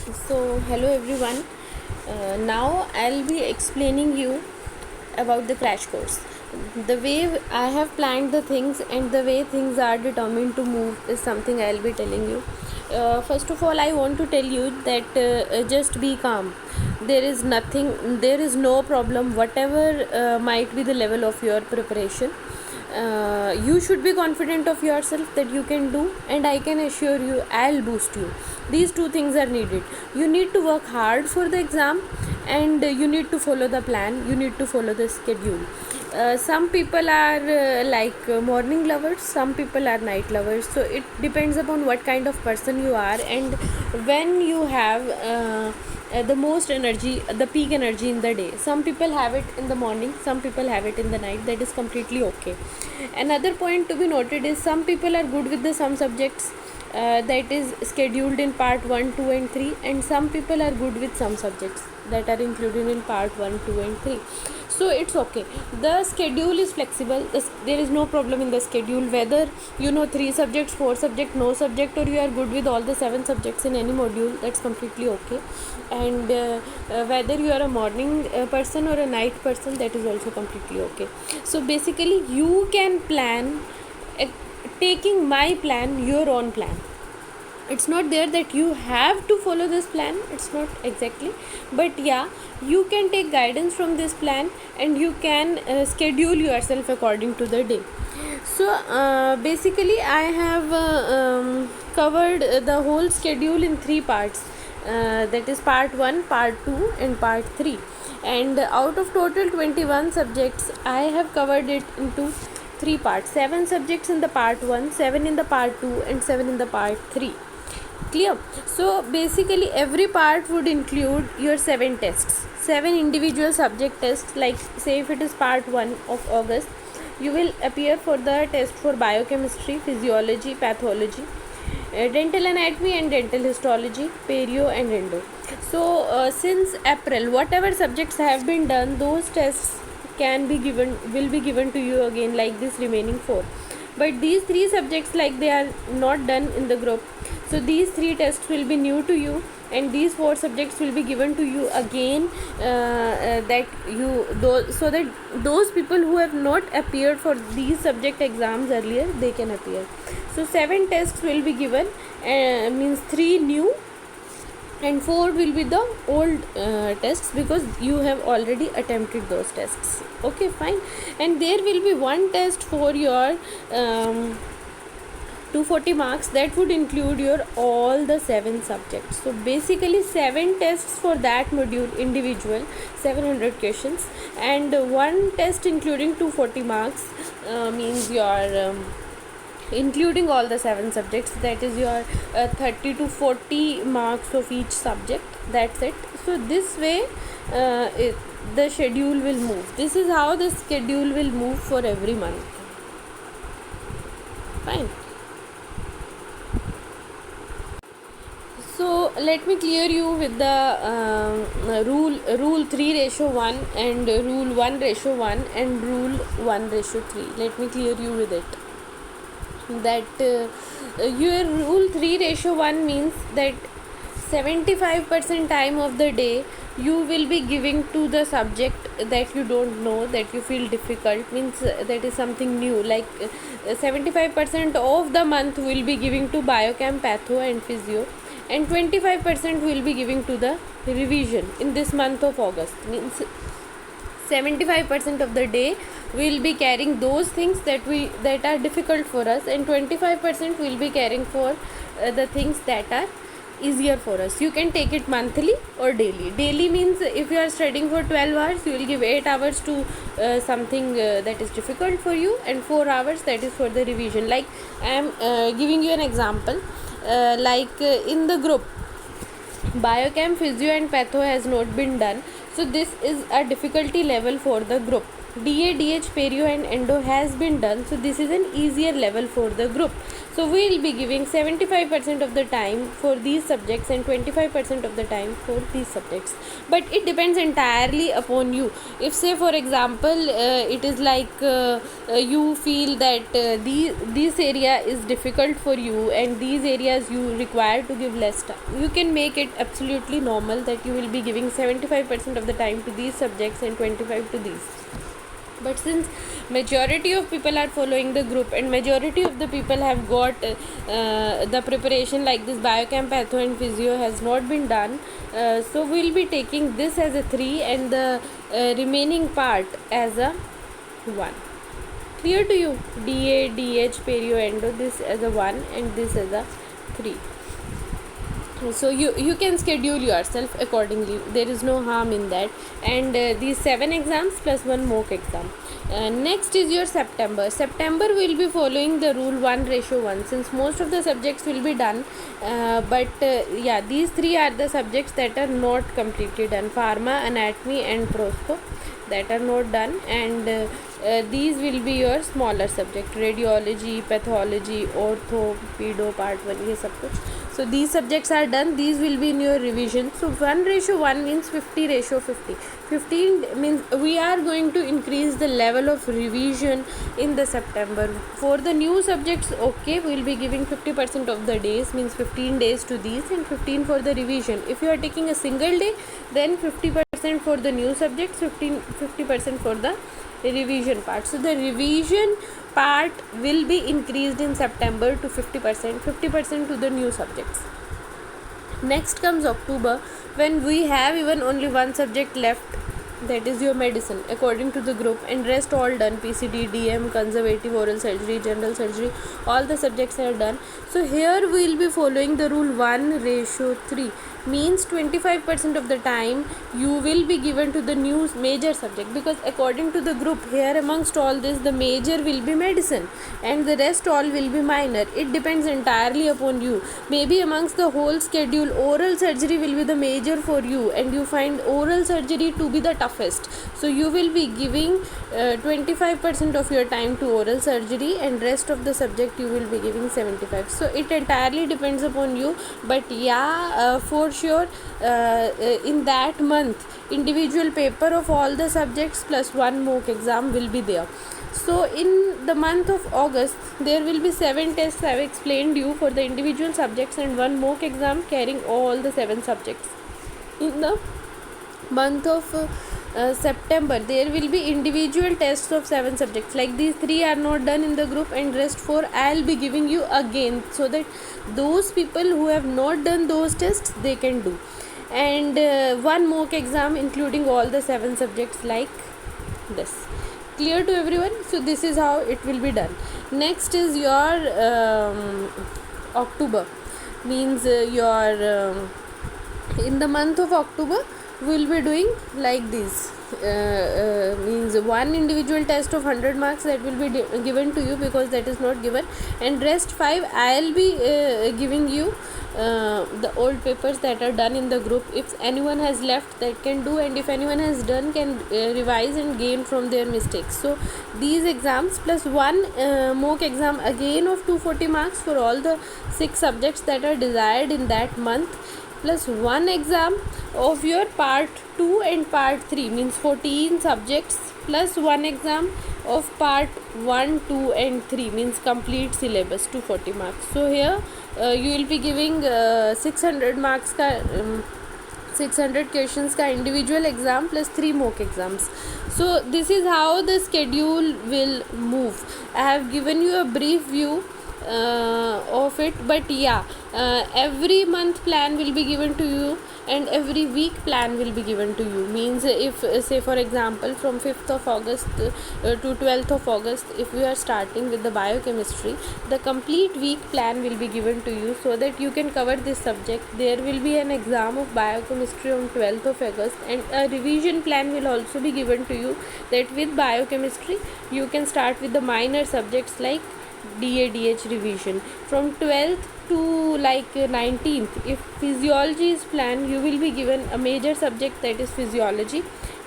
Hello everyone. Now I'll be explaining you about the crash course. The way I have planned the things and the way things are determined to move is something I'll be telling you. First of all, I want to tell you that just be calm. There is no problem, whatever might be the level of your preparation. You should be confident of yourself that you can do, and I can assure you I'll boost you. These two things are needed. You need to work hard for the exam, and you need to follow the plan, you need to follow the schedule. Some people are morning lovers, some people are night lovers, so it depends upon what kind of person you are and when you have the most energy, the peak energy in the day. Some people have it in the morning, some people have it in the night. That is completely okay. Another point to be noted is some people are good with the some subjects that is scheduled in part 1, 2 and 3, and some people are good with some subjects that are included in part 1, 2 and 3. So it's okay, the schedule is flexible. There is no problem in the schedule, whether you know 3 subjects, 4 subjects, no subject, or you are good with all the 7 subjects in any module. That's completely okay. And whether you are a morning person or a night person, that is also completely okay. So basically you can plan uh, taking my plan, your own plan. It's not there that you have to follow this plan, it's not exactly, but yeah, you can take guidance from this plan and you can schedule yourself according to the day. So basically I have covered the whole schedule in 3 parts, that is part 1, part 2 and part 3. And out of total 21 subjects, I have covered it into 3 parts: 7 subjects in the part 1, 7 in the part 2 and 7 in the part 3. Clear? So basically every part would include your 7 tests, 7 individual subject tests. Like say if it is part 1 of August, you will appear for the test for biochemistry, physiology, pathology, dental anatomy and dental histology, perio and endo. So since April, whatever subjects have been done, those tests will be given to you again, like this remaining 4. But these 3 subjects, like they are not done in the group, so these 3 tests will be new to you, and these 4 subjects will be given to you again, so that those people who have not appeared for these subject exams earlier, they can appear. So 7 tests will be given, means 3 new and 4 will be the old tests, because you have already attempted those tests. Okay, fine. And there will be one test for your 240 marks, that would include your all the 7 subjects. So basically 7 tests for that module individual, 700 questions, and one test including 240 marks, means your including all the 7 subjects, that is your 30 to 40 marks of each subject. That's it. So this way the schedule will move. This is how the schedule will move for every month. Fine. So let me clear you with the rule 3:1 and rule 1:1 and rule 1:3. Let me clear you with it. That your rule 3:1 means that 75% time of the day you will be giving to the subject that you don't know, that you feel difficult, means that is something new. Like 75% of the month will be giving to biochem, patho and physio, and 25% will be giving to the revision in this month of August. Means 75% of the day will be carrying those things that are difficult for us, and 25% will be caring for the things that are easier for us. You can take it monthly or daily. Daily means if you are studying for 12 hours, you will give 8 hours to something that is difficult for you, and 4 hours that is for the revision. Like I am giving you an example, in the group biochem, physio and patho has not been done, so this is a difficulty level for the group. DA, DH, perio and endo has been done. So this is an easier level for the group. So we will be giving 75% of the time for these subjects and 25% of the time for these subjects. But it depends entirely upon you. If say for example it is like you feel that this area is difficult for you and these areas you require to give less time, you can make it absolutely normal that you will be giving 75% of the time to these subjects and 25 to these. But since majority of people are following the group and majority of the people have got the preparation like this biochem, patho and physio has not been done, so we will be taking this as a 3 and the remaining part as a 1. Clear to you? DA, DH, perio, endo, this as a 1 and this as a 3. So you can schedule yourself accordingly, there is no harm in that. And these 7 exams plus 1 mock exam. Next is your September. Will be following the rule 1:1 since most of the subjects will be done, but yeah, these 3 are the subjects that are not completely done: pharma, anatomy and prosco, that are not done. And these will be your smaller subject: radiology, pathology, ortho, pedo, part 1, ये सब कुछ. So these subjects are done, these will be in your revision. So 1:1 means 50:50. 15 means we are going to increase the level of revision in the September. For the new subjects, okay, we will be giving 50% of the days, means 15 days to these and 15 for the revision. If you are taking a single day, then 50% for the new subjects, 50% for the revision part. So the revision part will be increased in September to 50% to the new subjects. Next comes October, when we have even only one subject left, that is your medicine according to the group, and rest all done: PCD, DM, conservative, oral surgery, general surgery, all the subjects are done. So here we will be following the rule 1:3, means 25% of the time you will be given to the new major subject, because according to the group here amongst all this the major will be medicine and the rest all will be minor. It depends entirely upon you. Maybe amongst the whole schedule oral surgery will be the major for you and you find oral surgery to be the toughest, so you will be giving 25% of your time to oral surgery and rest of the subject you will be giving 75. So it entirely depends upon you. But yeah, for sure in that month individual paper of all the subjects plus 1 mock exam will be there. So in the month of August there will be 7 tests I have explained you for the individual subjects and 1 mock exam carrying all the 7 subjects. In the month of September there will be individual tests of 7 subjects, like these 3 are not done in the group and rest 4 I'll be giving you again, so that those people who have not done those tests they can do. And 1 mock exam including all the 7 subjects like this. Clear to everyone? So this is how it will be done. Next is your October, means your in the month of October we will be doing like this, means 1 individual test of 100 marks that will be given to you because that is not given, and rest 5 I'll be giving you the old papers that are done in the group. If anyone has left, that can do, and if anyone has done can revise and gain from their mistakes. So these exams plus 1 mock exam again of 240 marks for all the 6 subjects that are desired in that month, plus 1 exam of your part 2 and part 3, means 14 subjects, plus 1 exam of part 1, 2 and 3, means complete syllabus 240 marks. So here you will be giving 600 marks ka 600 questions ka individual exam plus 3 mock exams. So this is how the schedule will move. I have given you a brief view of it, but yeah, every month plan will be given to you and every week plan will be given to you. Means if say for example from 5th of August to 12th of August, if we are starting with the biochemistry, the complete week plan will be given to you so that you can cover this subject. There will be an exam of biochemistry on 12th of August and a revision plan will also be given to you, that with biochemistry you can start with the minor subjects like DADH revision from 12th to like 19th. If physiology is planned, you will be given a major subject, that is physiology,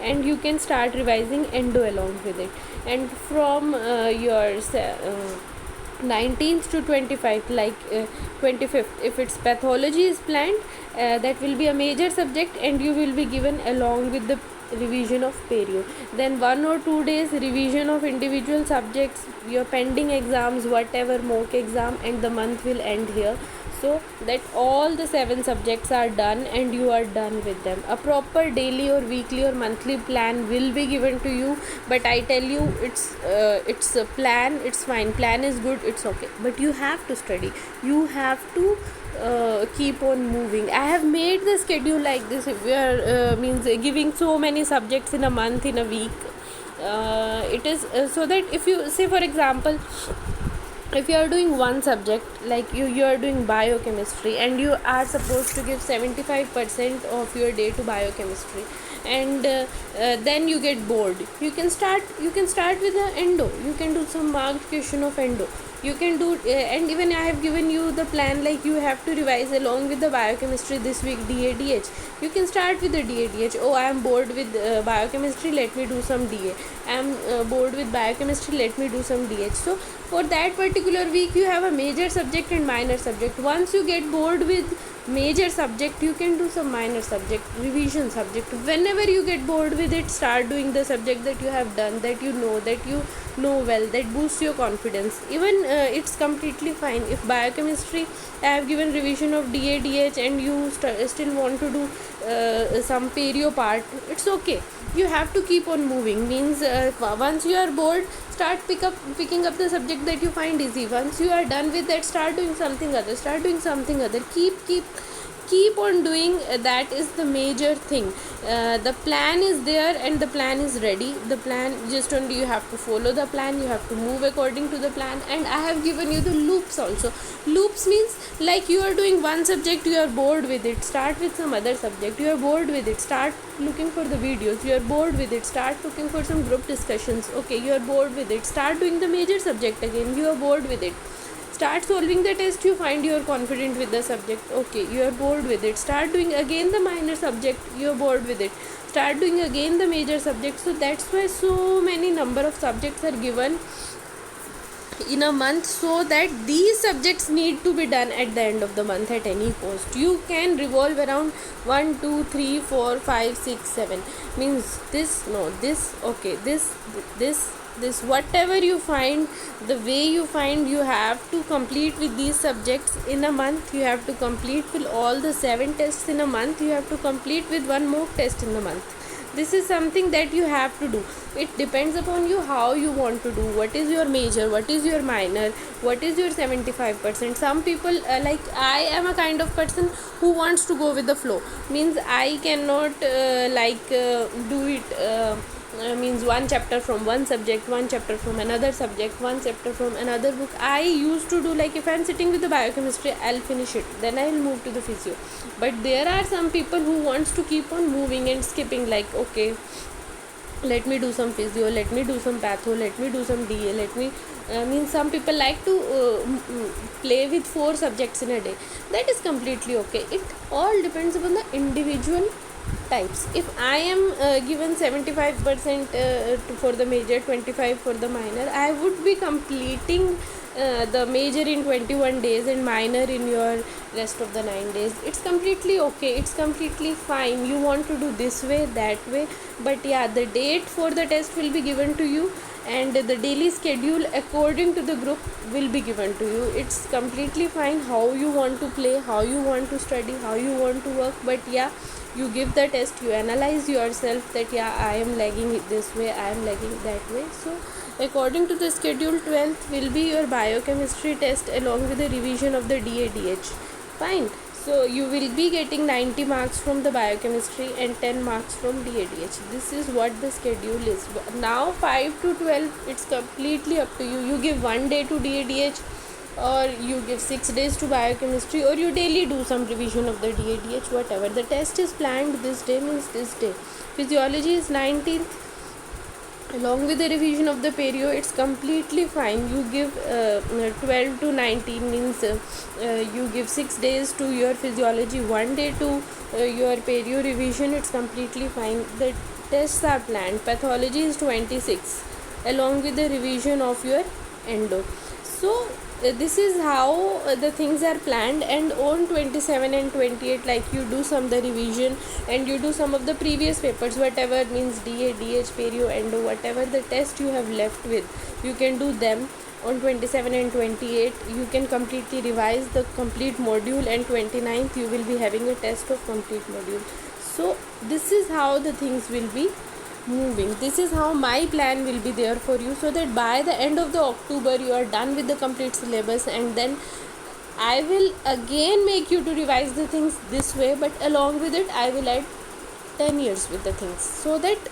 and you can start revising endo along with it. And from your 19th to 25th, like 25th, if it's pathology is planned, that will be a major subject and you will be given along with the revision of perio. Then 1 or 2 days revision of individual subjects, your pending exams, whatever mock exam, and the month will end here, so that all the 7 subjects are done and you are done with them. A proper daily or weekly or monthly plan will be given to you, but I tell you, it's a plan, it's fine, plan is good, it's okay, but you have to study, you have to keep on moving. I have made the schedule like this. If we are means giving so many subjects in a month, in a week, it is so that if you say, for example, if you are doing one subject, like you are doing biochemistry and you are supposed to give 75% of your day to biochemistry, and then you get bored, you can start with the endo, you can do some marked question of endo, you can do and even I have given you the plan, like you have to revise along with the biochemistry this week DADH. You can start with the DADH. Oh, I am bored with biochemistry, let me do some DA. I am bored with biochemistry, let me do some DH. So for that particular week you have a major subject and minor subject. Once you get bored with major subject, you can do some minor subject, revision subject. Whenever you get bored with it, start doing the subject that you have done, that you know well, that boosts your confidence. Even it's completely fine if biochemistry I have given revision of DADH and you still want to do some perio part, it's okay. You have to keep on moving, means once you are bored, start picking up the subject that you find easy. Once you are done with that, start doing something other. Keep on doing. That is the major thing. The plan is there and the plan is ready. The plan, just only you have to follow the plan, you have to move according to the plan. And I have given you the loops also. Loops means, like you are doing one subject, you are bored with it, start with some other subject. You are bored with it, start looking for the videos. You are bored with it, start looking for some group discussions. Okay, you are bored with it, start doing the major subject again. You are bored with it, start solving the test, you find you are confident with the subject. Okay, you are bored with it, start doing again the minor subject. You are bored with it, start doing again the major subject. So that's why so many number of subjects are given in a month, so that these subjects need to be done at the end of the month at any cost. You can revolve around 1 2 3 4 5 6 7, means this, no, this, okay, this, whatever you find, the way you find, you have to complete with these subjects in a month. You have to complete with all the 7 tests in a month. You have to complete with 1 mock test in the month. This is something that you have to do. It depends upon you how you want to do, what is your major, what is your minor, what is your 75%. Some people, like I am a kind of person who wants to go with the flow, means I cannot do it means one chapter from one subject, one chapter from another subject, one chapter from another book. I used to do, like if I am sitting with the biochemistry, I'll finish it, then I'll move to the physio. But there are some people who wants to keep on moving and skipping, like okay, let me do some physio, let me do some patho, let me do some DA, let me means some people like to play with 4 subjects in a day. That is completely okay. It all depends upon the individual types. If I am given 75% for the major, 25 for the minor, I would be completing the major in 21 days and minor in your rest of the 9 days. It's completely okay, it's completely fine. You want to do this way, that way, but yeah, the date for the test will be given to you and the daily schedule according to the group will be given to you. It's completely fine how you want to play, how you want to study, how you want to work, but yeah, you give the test, you analyze yourself that yeah, I am lagging this way, I am lagging that way. So according to the schedule, 12th will be your biochemistry test along with the revision of the DADH. Fine. So you will be getting 90 marks from the biochemistry and 10 marks from DADH. This is what the schedule is. Now 5 to 12, it's completely up to you. You give 1 day to DADH, or you give 6 days to biochemistry, or you daily do some revision of the DADH, whatever. The test is planned this day, means this day. Physiology is 19th. Along with the revision of the perio, it's completely fine. You give 12 to 19, means you give 6 days to your physiology, 1 day to your perio revision. It's completely fine. The tests are planned. Pathology is 26 along with the revision of your endo. So this is how the things are planned, and on 27 and 28, like, you do some the revision and you do some of the previous papers, whatever means DA, DH, perio, endo, whatever the test you have left with, you can do them on 27 and 28. You can completely revise the complete module, and 29th you will be having a test of complete module. So this is how the things will be moving. This is how my plan will be there for you, so that by the end of the October you are done with the complete syllabus, and then I will again make you to revise the things this way, but along with it I will add 10 years with the things, so that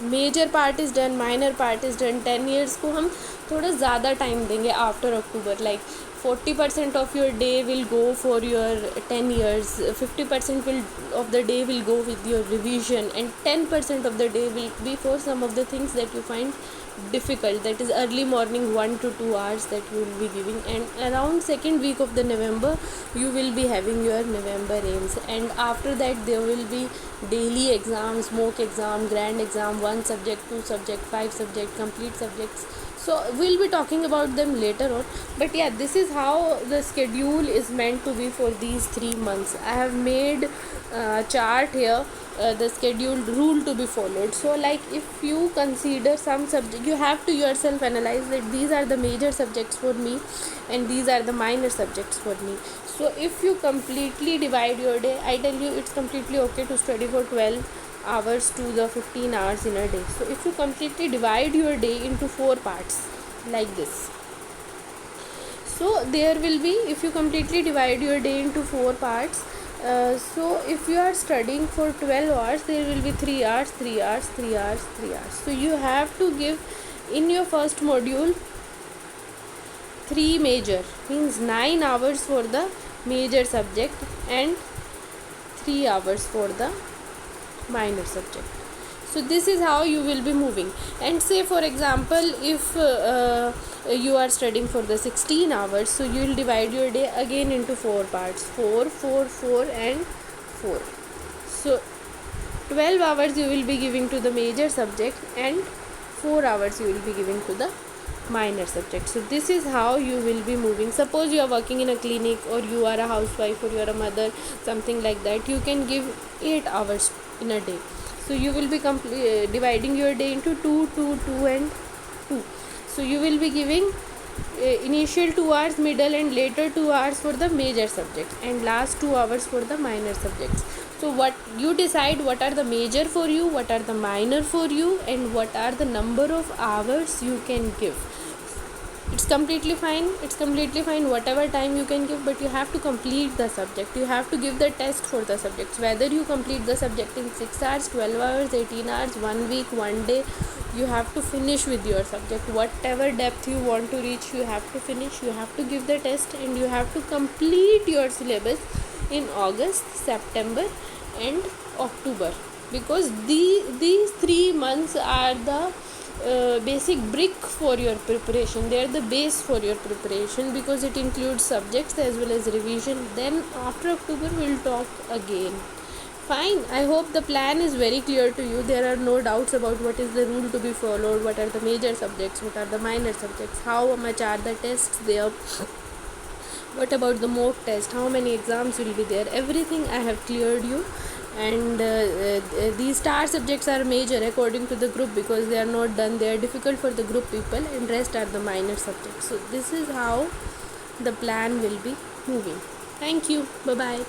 major part is done, minor part is done. 10 years को हम थोड़ा ज़्यादा time देंगे after October. Like 40% of your day will go for your 10 years, 50% of the day will go with your revision, and 10% of the day will be for some of the things that you find difficult, that is early morning 1 to 2 hours that you will be giving. And around second week of the November you will be having your November aims, and after that there will be daily exams, mock exam, grand exam, 1 subject, 2 subject, 5 subject, complete subjects. So we'll be talking about them later on, but yeah, this is how the schedule is meant to be for these 3 months. I have made chart here, the scheduled rule to be followed. So like, if you consider some subject, you have to yourself analyze that these are the major subjects for me and these are the minor subjects for me. So if you completely divide your day, I tell you it's completely okay to study for 12 hours to the 15 hours in a day. So if you completely divide your day into 4 parts like this, so there will be, if you completely divide your day into 4 parts, so if you are studying for 12 hours, there will be 3 hours, 3 hours, 3 hours, 3 hours. So you have to give in your first module 3 major, means 9 hours for the major subject and 3 hours for the minor subject. So this is how you will be moving. And say for example, if you are studying for the 16 hours, so you will divide your day again into 4 parts, 4, 4, 4 and 4. So 12 hours you will be giving to the major subject and 4 hours you will be giving to the minor subject. So this is how you will be moving. Suppose you are working in a clinic, or you are a housewife, or you are a mother, something like that, you can give 8 hours in a day. So you will be dividing your day into 2, 2, 2 and 2. So you will be giving initial 2 hours, middle and later 2 hours for the major subjects, and last 2 hours for the minor subjects. So what you decide, what are the major for you, what are the minor for you, and what are the number of hours you can give. It's completely fine whatever time you can give, but you have to complete the subject. You have to give the test for the subjects, whether you complete the subject in 6 hours, 12 hours, 18 hours, 1 week, 1 day. You have to finish with your subject. Whatever depth you want to reach, you have to finish. You have to give the test, and you have to complete your syllabus in August, September and October, because these 3 months are the basic brick for your preparation. They are the base for your preparation, because it includes subjects as well as revision. Then after October we'll talk again. Fine, I hope the plan is very clear to you. There are no doubts about what is the rule to be followed, what are the major subjects, what are the minor subjects, how much are the tests there, what about the mock test, how many exams will be there. Everything I have cleared you. And these star subjects are major according to the group, because they are not done, they are difficult for the group people, and rest are the minor subjects. So this is how the plan will be moving. Thank you. Bye bye.